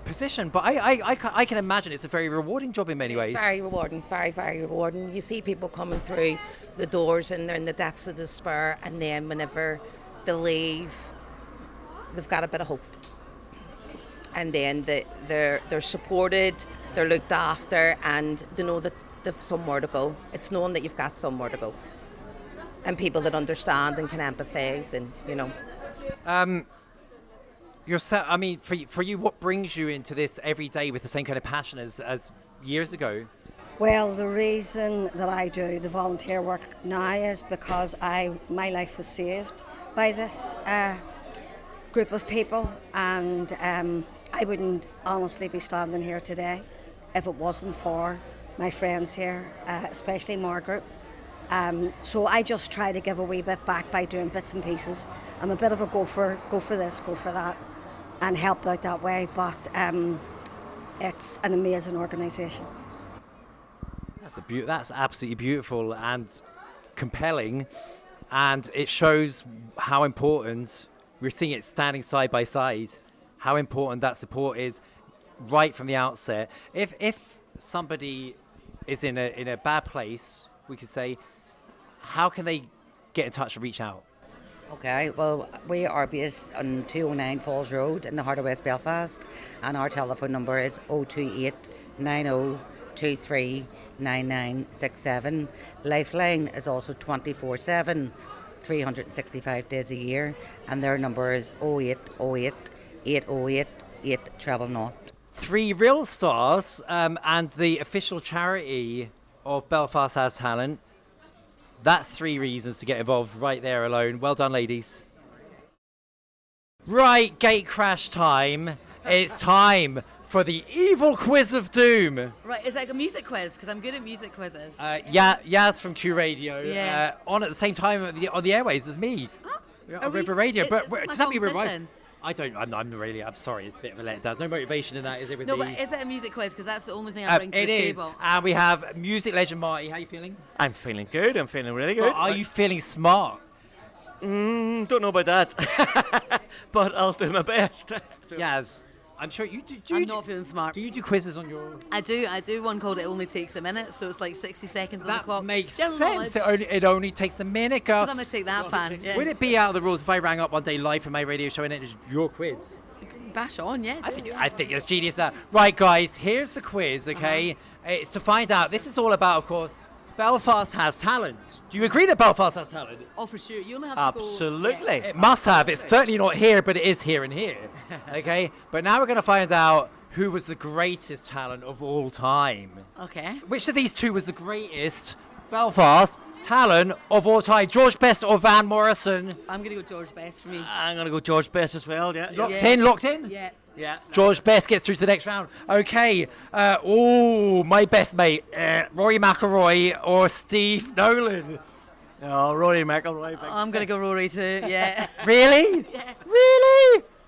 position, but I can imagine it's a very rewarding job in many ways. Very rewarding, very, very rewarding. You see people coming through the doors and they're in the depths of despair, and then whenever they leave, they've got a bit of hope. And then they're supported, they're looked after, and they know that they've somewhere to go. It's knowing that you've got somewhere to go. And people that understand and can empathise and, Yourself, I mean, for you, what brings you into this every day with the same kind of passion as years ago? Well, the reason that I do the volunteer work now is because my life was saved by this group of people, and I wouldn't honestly be standing here today if it wasn't for my friends here, especially Margaret. So I just try to give a wee bit back by doing bits and pieces. I'm a bit of a go for this, go for that, and help out that way, but it's an amazing organisation. That's absolutely beautiful and compelling, and it shows how important, we're seeing it standing side by side, how important that support is right from the outset. If somebody is in a bad place, we could say, how can they get in touch and reach out? Okay, well, we are based on 209 Falls Road in the heart of West Belfast, and our telephone number is 028 90 23 9967. Lifeline is also 24/7, 365 days a year, and their number is 0808 808 800. 3 real stars, and the official charity of Belfast Has Talent. That's 3 reasons to get involved right there alone. Well done, ladies. Right, gate crash time. It's time for the evil quiz of doom. Right, is it like a music quiz? Because I'm good at music quizzes. Yaz from Q Radio, Yeah. on at the same time on the airways as me. On River Radio. But does that mean we're right? I'm sorry, it's a bit of a letdown. There's no motivation in that, is it? No, but is it a music quiz? Because that's the only thing I bring to the table. And we have music legend Marty. How are you feeling? I'm feeling good. I'm feeling really good. Well, are you feeling smart? Don't know about that. But I'll do my best. Yaz, I'm sure you do. I'm not feeling smart. Do you do quizzes on your... I do one called It Only Takes a Minute, so it's like 60 seconds on the clock. That makes General sense. knowledge. It only takes a minute, girl. I'm going to take that fan. Yeah. Would it be out of the rules if I rang up one day live from my radio show and it was your quiz? Bash on, yeah. I think it's genius that. Right, guys, here's the quiz, okay? It's to find out. This is all about, of course, Belfast Has Talent. Do you agree that Belfast has talent? Oh, for sure. You only have Absolutely. to go... It must have. It's certainly not here, but it is here and here. Okay? But now we're going to find out who was the greatest talent of all time. Okay. Which of these two was the greatest Belfast talent of all time? George Best or Van Morrison? I'm going to go George Best for me. I'm going to go George Best as well, yeah. Locked in? Yeah. Yeah. George Best gets through to the next round. Okay. My best mate, Rory McIlroy or Steve Nolan? Oh, Rory McIlroy. I'm going to go Rory too, yeah. Really? Yeah.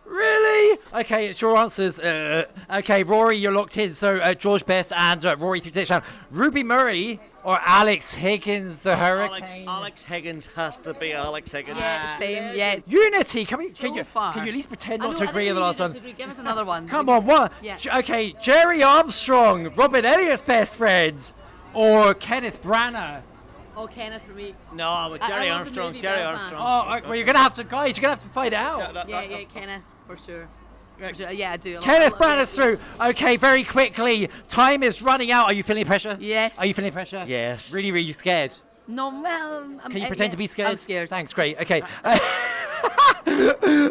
Really? Okay, it's your answers. Okay, Rory, you're locked in. So George Best and Rory through to the next round. Ruby Murray or Alex Higgins, the Hurricane? Alex Higgins has to be Alex Higgins. Yeah, same, yeah. Unity. Can you far. at least pretend I not know, to I agree think on the we last one? disagree. Give us another one. Come on, what? Yeah. Okay, Gerry Armstrong, Robin Elliott's best friend, or Kenneth Branagh? Oh, Kenneth for me. No, but Gerry Armstrong. Gerry Armstrong. Oh, well, you're gonna have to, guys. You're gonna have to find out. Yeah, Kenneth for sure. Yeah, I do. Kenneth Branagh's through. Okay, very quickly. Time is running out. Are you feeling pressure? Yes. Are you feeling pressure? Yes. Really you scared? No, well, Can you pretend to be scared? I'm scared. Thanks, great. Okay.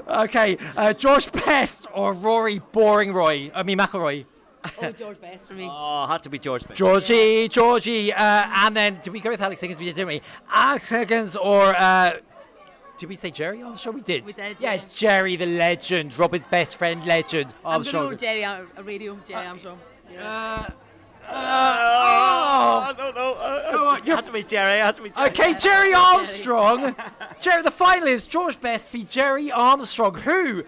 Okay, George Best or Rory McIlroy? Oh, George Best for me. Oh, had to be George Best. Georgie. And then, did we go with Alex Higgins? We did, didn't we? Alex Higgins or... did we say Gerry? I'm sure we did. We did, yeah. yeah. Gerry the legend, Robin's best friend legend. I'm going to go Gerry Armstrong. No. Come on, Had to be Gerry. Okay, Gerry Armstrong. Gerry, the final is George Best v Gerry Armstrong. Who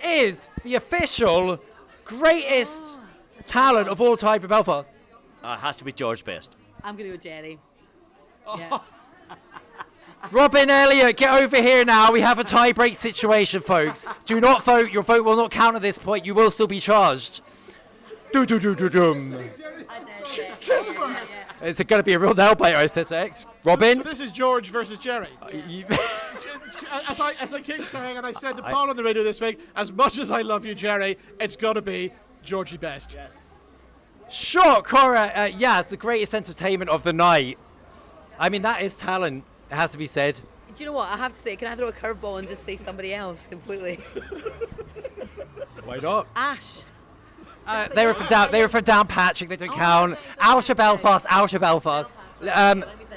is the official greatest talent of all time for Belfast? It has to be George Best. I'm going to go Gerry. Yeah. Robin Elliott, get over here now. We have a tie-break situation, folks. Do not vote. Your vote will not count at this point. You will still be charged. It's going to be a real nail-biter, I said to X. Robin? So this is George versus Gerry. As I keep saying, and I said to Paul on the radio this week, as much as I love you, Gerry, it's got to be Georgie Best. Yes. Sure, Cora. Yeah, it's the greatest entertainment of the night. I mean, that is talent. It has to be said. Do you know what? I have to say, can I throw a curveball and just say somebody else completely? Why not? Ash. They were from Downpatrick. They don't count. Outer Belfast.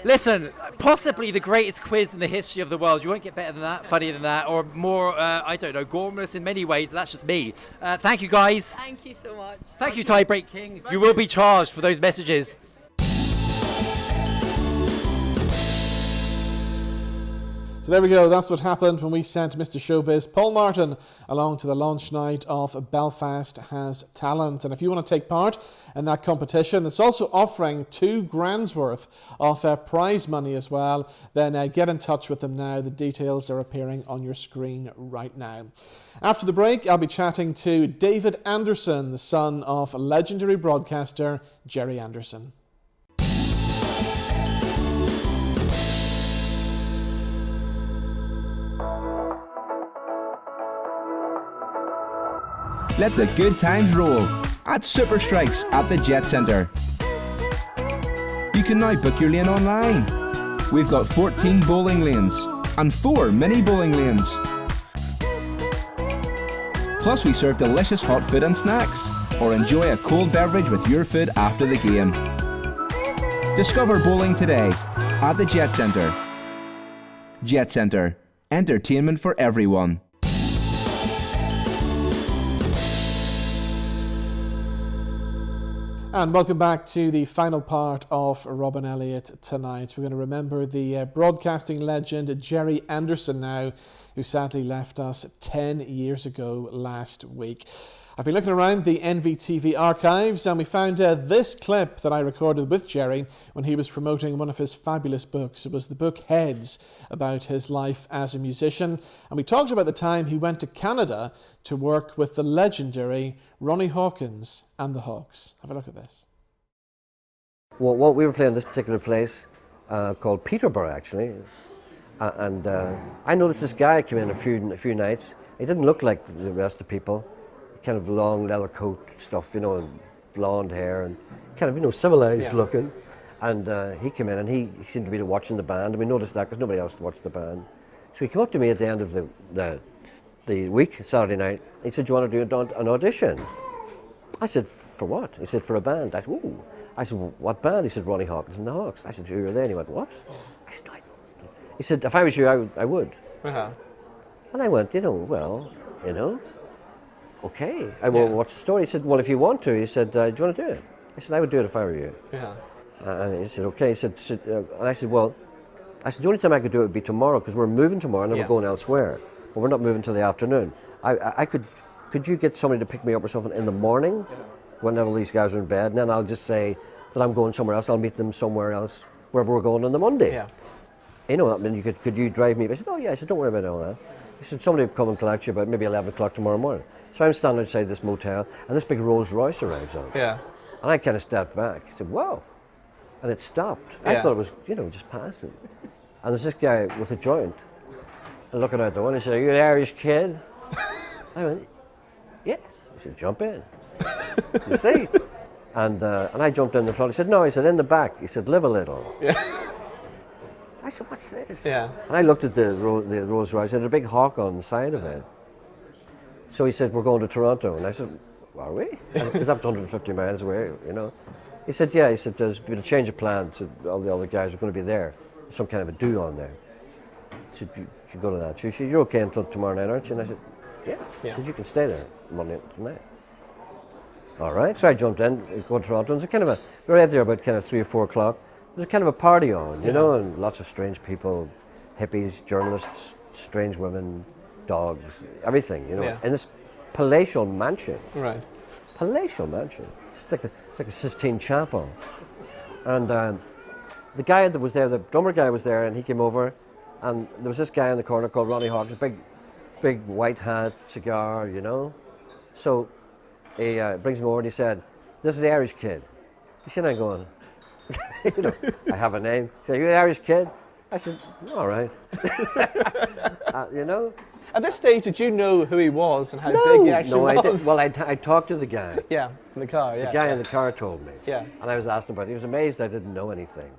Listen, possibly the greatest quiz in the history of the world. You won't get better than that, funnier than that, or more, I don't know, gormless in many ways. That's just me. Thank you, guys. Thank you so much. Thank you, Tiebreak King. You will be charged for those messages. So there we go, that's what happened when we sent Mr. Showbiz Paul Martin along to the launch night of Belfast Has Talent. And if you want to take part in that competition, it's also offering £2,000 worth of prize money as well, then get in touch with them now. The details are appearing on your screen right now. After the break, I'll be chatting to David Anderson, the son of legendary broadcaster Gerry Anderson. Let the good times roll at Super Strikes at the Jet Centre. You can now book your lane online. We've got 14 bowling lanes and 4 mini bowling lanes. Plus we serve delicious hot food and snacks, or enjoy a cold beverage with your food after the game. Discover bowling today at the Jet Centre. Jet Centre. Entertainment for everyone. And welcome back to the final part of Robin Elliott tonight. We're going to remember the broadcasting legend Gerry Anderson now, who sadly left us 10 years ago last week. I've been looking around the NVTV archives and we found this clip that I recorded with Gerry when he was promoting one of his fabulous books. It was the book Heads, about his life as a musician. And we talked about the time he went to Canada to work with the legendary Ronnie Hawkins and the Hawks. Have a look at this. Well, we were playing this particular place called Peterborough, actually. And I noticed this guy came in a few nights. He didn't look like the rest of the people. Kind of long leather coat stuff, you know, and blonde hair and kind of, you know, civilized looking. And he came in and he seemed to be watching the band. And we noticed that because nobody else watched the band. So he came up to me at the end of the week, Saturday night. He said, "Do you want to do an audition?" I said, "For what?" He said, "For a band." I said, "Ooh." I said, "Well, what band?" He said, "Ronnie Hawkins and the Hawks." I said, "Who are they?" And he went, "What?" I said, "I don't know." He said, "If I was you, I would." Uh-huh. And I went, okay. Well, what's the story? He said, "Well, if you want to," he said, "Do you want to do it?" I said, "I would do it if I were you." Yeah. And he said, "Okay." He said, and I said, "Well," I said, "the only time I could do it would be tomorrow because we're moving tomorrow and then we're going elsewhere. But we're not moving till the afternoon. Could you get somebody to pick me up or something in the morning when all these guys are in bed? And then I'll just say that I'm going somewhere else. I'll meet them somewhere else, wherever we're going on the Monday." Yeah. You know, I mean, could you drive me? I said, "Oh yeah." I said, "Don't worry about all that." He said, "Somebody will come and collect you about maybe 11 o'clock tomorrow morning." So I'm standing outside this motel, and this big Rolls Royce arrives on. Yeah. And I kind of stepped back. I said, "Wow." And it stopped. I thought it was, just passing. And there's this guy with a joint, and looking out the window, he said, "Are you an Irish kid?" I went, "Yes." He said, "Jump in." You see? And I jumped in the front. He said, "No." He said, "In the back." He said, "Live a little." Yeah. I said, "What's this?" Yeah. And I looked at the Rolls Royce. It had a big hawk on the side of it. So he said, "We're going to Toronto." And I said, "Are we?" Because that's 150 miles away, you know. He said, "Yeah." He said, "There's been a change of plans. All the other guys are going to be there. There's some kind of a do on there." He said, "You should go to that." She said, "You're okay until tomorrow night, aren't you?" And I said, "Yeah." He said, "You can stay there Monday tonight." All right. So I jumped in, go to Toronto. And we were out there about kind of 3 or 4 o'clock. There's a kind of a party on, you know, and lots of strange people, hippies, journalists, strange women, dogs, everything, you know, in this palatial mansion. Right. Palatial mansion. It's like a Sistine Chapel. And the guy that was there, the drummer guy was there, and he came over, and there was this guy in the corner called Ronnie Hawkins, big white hat, cigar, you know. So he brings him over and he said, "This is the Irish kid." He said, I'm going, I have a name. He said, "Are you the Irish kid?" I said, "All right." You know? At this stage, did you know who he was and how big he actually was? No, I didn't. Well, I talked to the guy. Yeah, in the car, The guy in the car told me. Yeah. And I was asking about it. He was amazed I didn't know anything.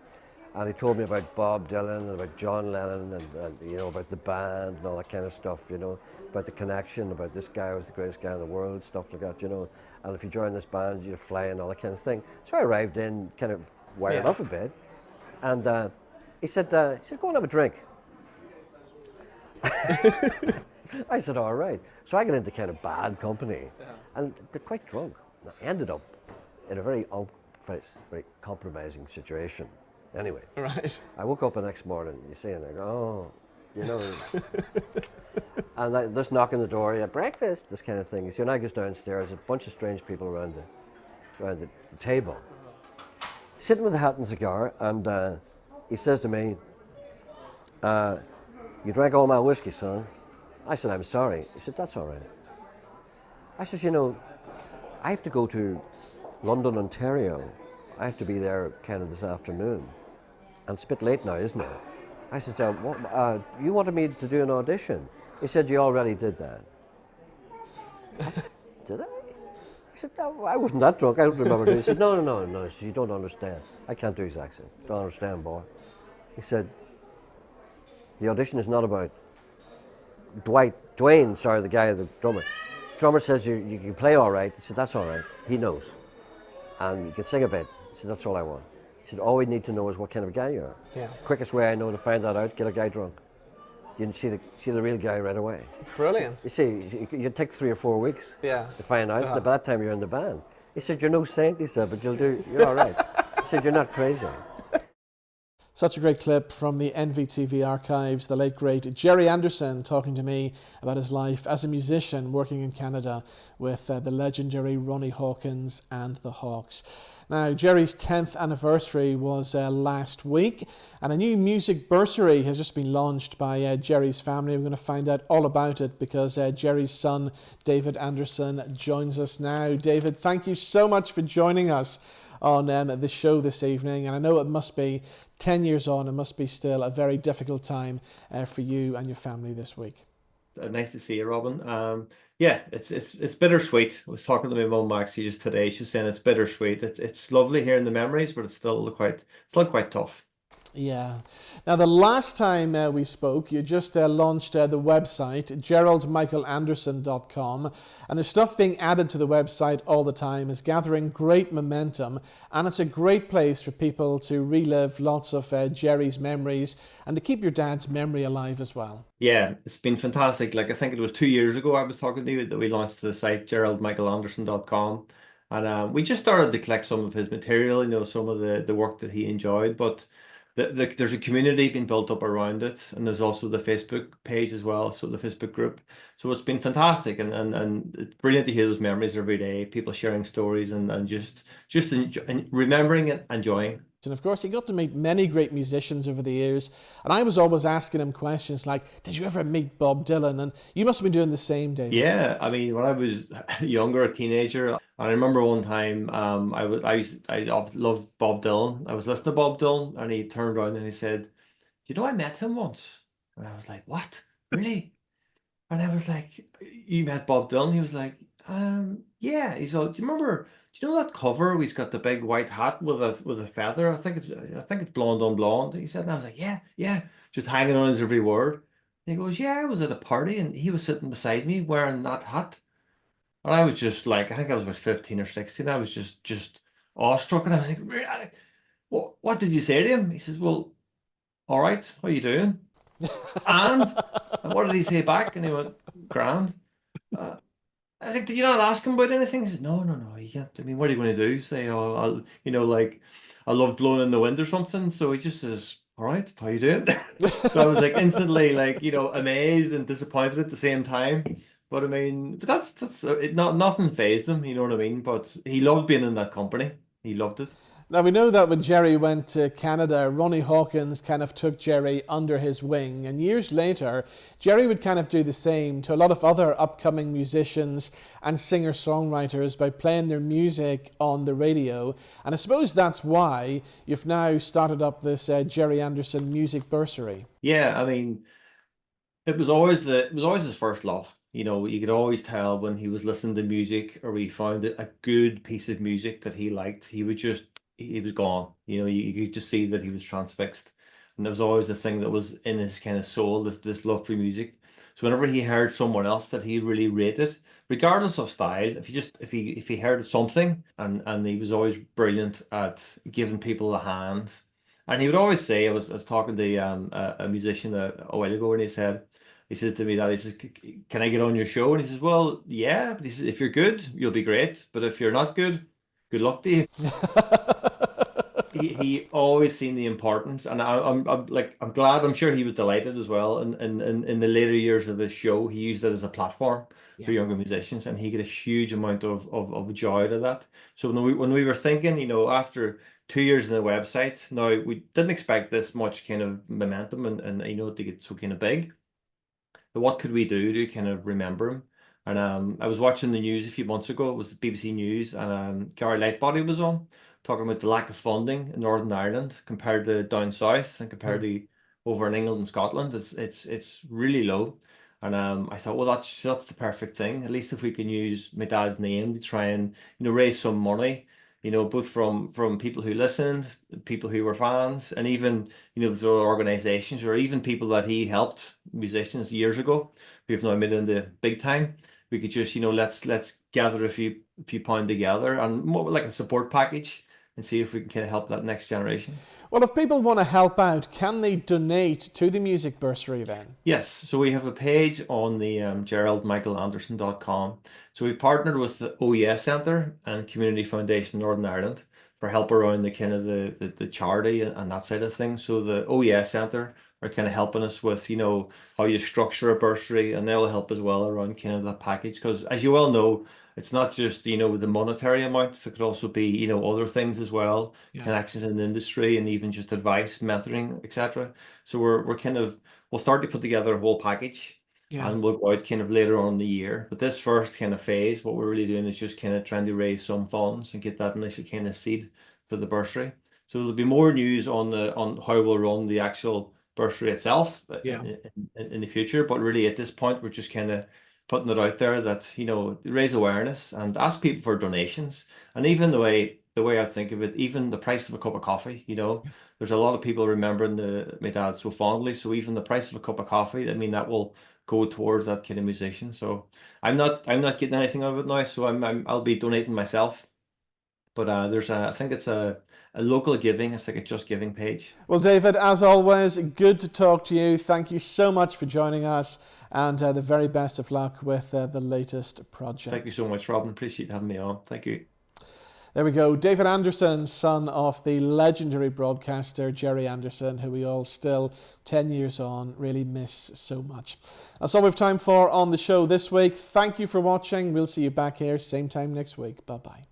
And he told me about Bob Dylan and about John Lennon and about the band and all that kind of stuff, about the connection, about this guy was the greatest guy in the world, stuff like that, And if you join this band, you're flying, all that kind of thing. So I arrived in, kind of wired up a bit. And he said, "Go and have a drink." I said, "All right." So I got into kind of bad company and got quite drunk. I ended up in a very compromising situation. Anyway, right. I woke up the next morning, you see, and I go, "Oh, you know. And I just knock on the door, yeah, breakfast, this kind of thing. So when I goes downstairs, a bunch of strange people around the table, sitting with a hat and cigar, and he says to me, "You drank all my whiskey, son." I said, "I'm sorry." He said, "That's all right." I said, "You know, I have to go to London, Ontario. I have to be there kind of this afternoon. And it's a bit late now, isn't it?" I said, "So, you wanted me to do an audition?" He said, "You already did that." I said, "Did I?" I said, "No, I wasn't that drunk. I don't remember doing it." He said, No. He said, "You don't understand. I can't do his accent. Don't understand, boy." He said, "The audition is not about Dwayne, the guy, the drummer. The drummer says you can play all right." He said, "That's all right. He knows. And you can sing a bit." He said, "That's all I want." He said, "All we need to know is what kind of a guy you are." Yeah. The quickest way I know to find that out, get a guy drunk. You can see the real guy right away. Brilliant. You see, you'd take 3 or 4 weeks to find out. By that time you're in the band. He said, "You're no saint," he said, "but you're all right." He said, "You're not crazy." Such a great clip from the NVTV archives, the late great Gerry Anderson talking to me about his life as a musician working in Canada with the legendary Ronnie Hawkins and the Hawks. Now, Gerry's 10th anniversary was last week, and a new music bursary has just been launched by Gerry's family. We're going to find out all about it because Gerry's son, David Anderson, joins us now. David, thank you so much for joining us on the show this evening, and I know it must be 10 years on, it must be still a very difficult time for you and your family this week. Nice to see you, Robin. Yeah, it's bittersweet. I was talking to my mum actually just today. She was saying it's bittersweet. It's lovely hearing the memories, but it's still quite tough. Yeah. Now, the last time we spoke, you just launched the website, geraldmichaelanderson.com, and there's stuff being added to the website all the time. It's gathering great momentum, and it's a great place for people to relive lots of Gerry's memories and to keep your dad's memory alive as well. Yeah, it's been fantastic. Like, I think it was 2 years ago I was talking to you that we launched the site, geraldmichaelanderson.com, and we just started to collect some of his material, you know, some of the work that he enjoyed, but there's a community being built up around it, and there's also the Facebook page as well, so the Facebook group. So it's been fantastic, and it's brilliant to hear those memories every day, people sharing stories and just remembering it, enjoying. And of course, he got to meet many great musicians over the years, and I was always asking him questions like, "Did you ever meet Bob Dylan?" And you must have been doing the same, David. Yeah, I mean, when I was younger, a teenager, I remember one time I loved Bob Dylan. I was listening to Bob Dylan, and he turned around and he said, "Do you know I met him once?" And I was like, "What? Really?" And I was like, "You met Bob Dylan?" He was like, "Yeah." He's like, "Do you remember? Do you know that cover? He's got the big white hat with a feather. I think it's blonde on blonde." He said, and I was like, "Yeah," just hanging on his every word. And he goes, "Yeah, I was at a party and he was sitting beside me wearing that hat." And I was just like, I think I was about 15 or 16. I was just awestruck, and I was like, "Really? What did you say to him?" He says, "Well, all right, how you doing?" and what did he say back? And he went, "Grand." I was like, "Did you not ask him about anything?" He says, No, you can't. I mean, what are you going to do? Say, "Oh, I love blowing in the wind" or something? So he just says, "All right, how you doing?" So I was like instantly amazed and disappointed at the same time. But I mean, that's nothing fazed him, you know what I mean? But he loved being in that company. He loved it. Now, we know that when Gerry went to Canada, Ronnie Hawkins kind of took Gerry under his wing. And years later, Gerry would kind of do the same to a lot of other upcoming musicians and singer-songwriters by playing their music on the radio. And I suppose that's why you've now started up this Gerry Anderson Music Bursary. Yeah, I mean, it was always his first love. You know, you could always tell when he was listening to music or he found a good piece of music that he liked, he was gone. You know, you could just see that he was transfixed. And there was always the thing that was in his kind of soul, this love for music. So whenever he heard someone else that he really rated, regardless of style, if he heard something, and he was always brilliant at giving people a hand. And he would always say, I was talking to a musician a while ago, and he says to me that, he says, "Can I get on your show?" And he says, "Well, yeah," but he says, "If you're good, you'll be great. But if you're not good, good luck to you." he always seen the importance, and I'm glad. I'm sure he was delighted as well. In the later years of his show, he used it as a platform for younger musicians, and he got a huge amount of joy out of that. So when we were thinking, after 2 years in the website, now we didn't expect this much kind of momentum and to get so kind of big. But what could we do to kind of remember him? And I was watching the news a few months ago. It was the BBC News, and Gary Lightbody was on talking about the lack of funding in Northern Ireland compared to down south and compared to over in England and Scotland. It's really low. And I thought, well, that's the perfect thing. At least if we can use my dad's name to try and raise some money, both from people who listened, people who were fans, and even those other organisations, or even people that he helped, musicians years ago, who have now made it into big time. We could just let's gather a few pound together and more like a support package, and see if we can kind of help that next generation. Well, if people want to help out, can they donate to the music bursary then? Yes, so we have a page on the geraldmichaelanderson.com. So we've partnered with the OES Centre and Community Foundation Northern Ireland for help around the kind of the charity and that side of things. So the OES Centre are kind of helping us with how you structure a bursary, and they'll help as well around kind of that package, because as you well know, it's not just the monetary amounts. It could also be other things as well, connections in the industry, and even just advice, mentoring, etc. So we'll start to put together a whole package, and we'll go out kind of later on in the year. But this first kind of phase, what we're really doing is just kind of trying to raise some funds and get that initial kind of seed for the bursary. So there'll be more news on how we'll run the actual bursary itself in the future. But really at this point, we're just kind of putting it out there that raise awareness and ask people for donations. And even the way I think of it, even the price of a cup of coffee, there's a lot of people remembering my dad so fondly. So even the price of a cup of coffee, I mean, that will go towards that kind of musician. So I'm not getting anything out of it now, so I'll be donating myself. But I think it's a local giving. It's like a Just Giving page. Well, David, as always, good to talk to you. Thank you so much for joining us, and the very best of luck with the latest project. Thank you so much, Robin. Appreciate having me on. Thank you. There we go. David Anderson, son of the legendary broadcaster Gerry Anderson, who we all still, 10 years on, really miss so much. That's all we have time for on the show this week. Thank you for watching. We'll see you back here same time next week. Bye-bye.